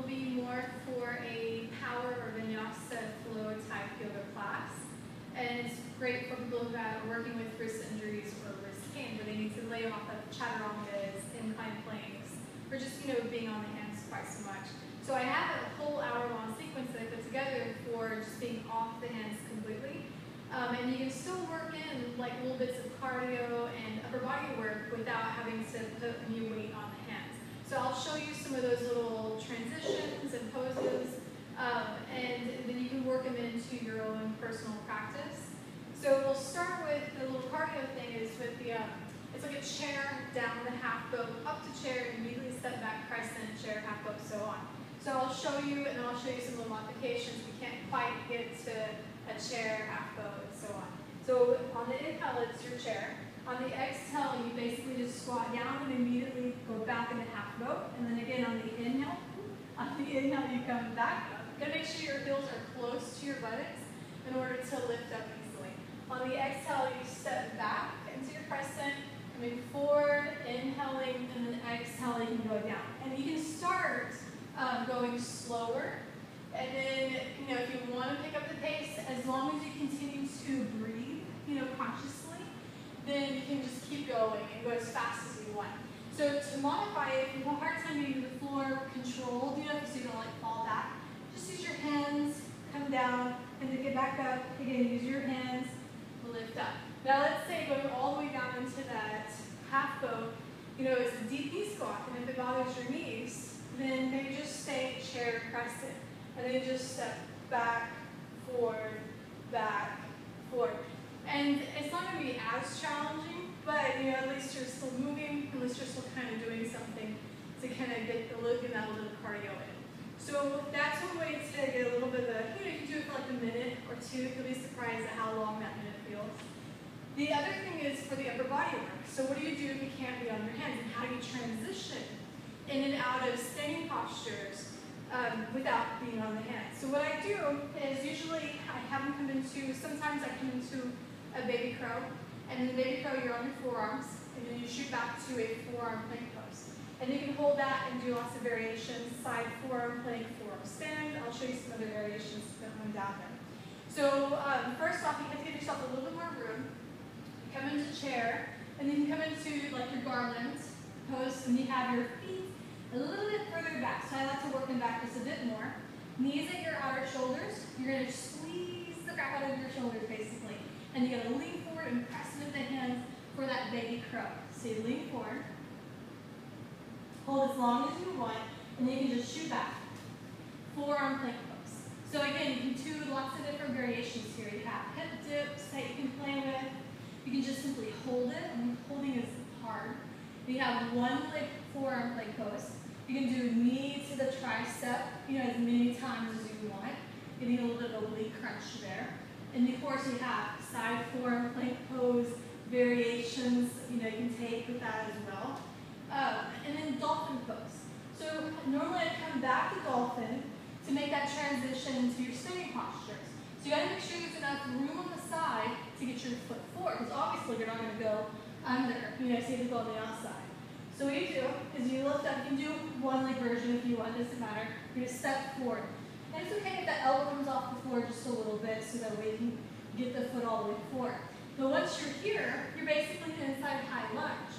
will be more for a Power or Vinyasa flow type yoga class. And it's great for people who are working with wrist injuries or wrist pain, where they need to lay off of Chaturangas, incline planks, or just, being on the hands quite so much. So I have a whole hour-long sequence that I put together for just being off the hands completely. And you can still work in like little bits of cardio and upper body work without having to put new weight on the hands. So I'll show you some of those little transitions and poses, and then you can work them into your own personal practice. So we'll start with the little cardio thing is with the, it's like a chair down the half boat, up to chair, immediately step back, crescent, chair, half boat, so on. So I'll show you, and I'll show you some little modifications. We can't quite get to a chair, half boat, and so on. So on the inhale, it's your chair. On the exhale, you basically just squat down and immediately go back into half boat. And then again on the inhale, you come back. You gotta make sure your heels are close to your buttocks in order to lift up easily. On the exhale, you step back into your crescent, coming forward, inhaling, and then exhaling, you can go down. And you can start going slower. And then, if you want to pick up the pace, as long as you continue to breathe, consciously, then you can just keep going and go as fast as you want. So to modify it, if you have a hard time getting to the floor controlled, so you don't fall back, just use your hands, come down, and then get back up. Again, use your hands, lift up. Now let's say going all the way down into that half boat, it's a deep knee squat, and if it bothers your knees, then maybe just stay chair crescent, and then just step back, forward, and it's not going to be as challenging, but at least you're still moving, at least you're still kind of doing something to kind of get that little bit of cardio in. So that's one way to get a little bit of you can do it for like a minute or two. You'll be surprised at how long that minute feels. The other thing is for the upper body work. So what do you do if you can't be on your hands, and how do you transition in and out of standing postures without being on the hands? So what I do is usually I have them come into, sometimes I come into a baby crow, and in the baby crow you're on your forearms, and then you shoot back to a forearm plank pose. And you can hold that and do lots of variations, side forearm plank, forearm stand. I'll show you some other variations that come down there. So first off, you have to give yourself a little bit more room. You come into chair, and then you come into like your garland pose, and you have your feet a little bit further back. So I like to work them back just a bit more. Knees at your outer shoulders. You're going to squeeze the crap out of your shoulders, basically. And you're going to lean forward and press into the hands for that baby crow. So you lean forward. Hold as long as you want, and then you can just shoot back. Forearm plank pose. So again, you can do lots of different variations here. You have hip dips that you can play with. You can just simply hold it, and holding is hard. You have one leg forearm plank pose. You can do knee to the tricep, as many times as you want. Getting a little bit of a oblique crunch there. And of course, you have side forearm plank pose variations. You can take with that as well. And then dolphin pose. So normally I come back to dolphin to make that transition into your standing postures. So you got to make sure there's enough room on the side to get your foot forward, because obviously you're not going to go under. So you have to go on the outside. So what you do is you lift up. You can do one leg version if you want. It doesn't matter. You're going to step forward. And it's okay if that elbow comes off the floor just a little bit, so that way you can get the foot all the way forward. But once you're here, you're basically in an inside high lunge.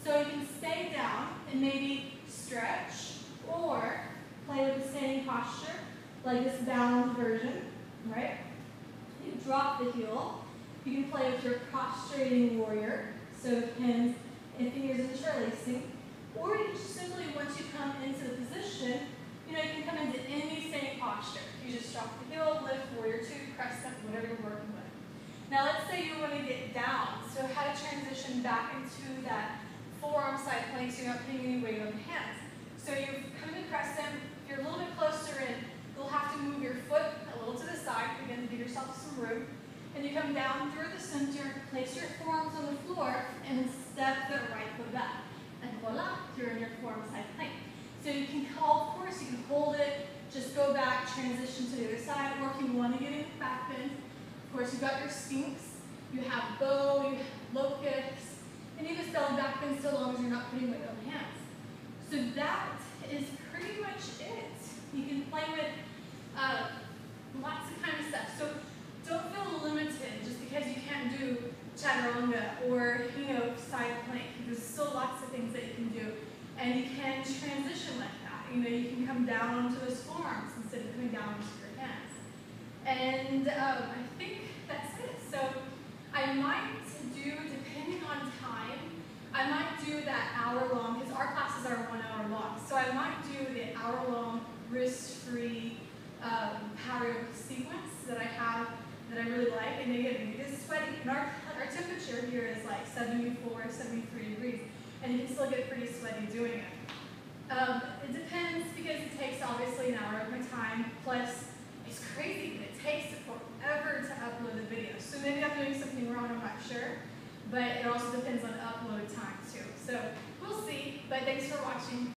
So you can stay down and maybe stretch or play with the standing posture, like this bound version, right? You drop the heel. You can play with your prostrating warrior, so hands and fingers interlacing. Or you can just simply, once you come into the position, you can come into any standing posture. You just drop the heel, lift, warrior two, crescent, whatever you're working with. Now let's say you want to get down. So how to transition back into that forearm side plank so you're not putting any weight on the hands. So you come to crescent. If you're a little bit closer in, you'll have to move your foot a little to the side, again, to give yourself some room. And you come down through the center, place your forearms on the floor, and then step the right foot back. And voila, you're in your forearm side plank. So you can call, of course, you can hold it, just go back, transition to the other side, or if you want to get in back bend, of course, you've got your Sphinx, you have bow, you have locust, and you just belly back bend so long as you're not putting weight on the hands. So that is pretty much it You can play with lots of kind of stuff. So don't feel limited just because you can't do chaturanga or, side plank. There's still lots of things that you can do. And you can transition like that. You can come down onto those forearms instead of coming down onto your hands. And I think that's it. So I might do, depending on time, I might do that hour-long, because our classes are 1 hour long. So I might do the hour-long wrist-free power yoga sequence that I have that I really like. And again, it is sweaty. And our temperature here is like 74, 73 degrees. And you can still get pretty sweaty doing it. It depends because it takes obviously an hour of my time. Plus, it's crazy that it takes forever to upload the video. So maybe I'm doing something wrong, I'm not sure. But it also depends on upload time too. So we'll see. But thanks for watching.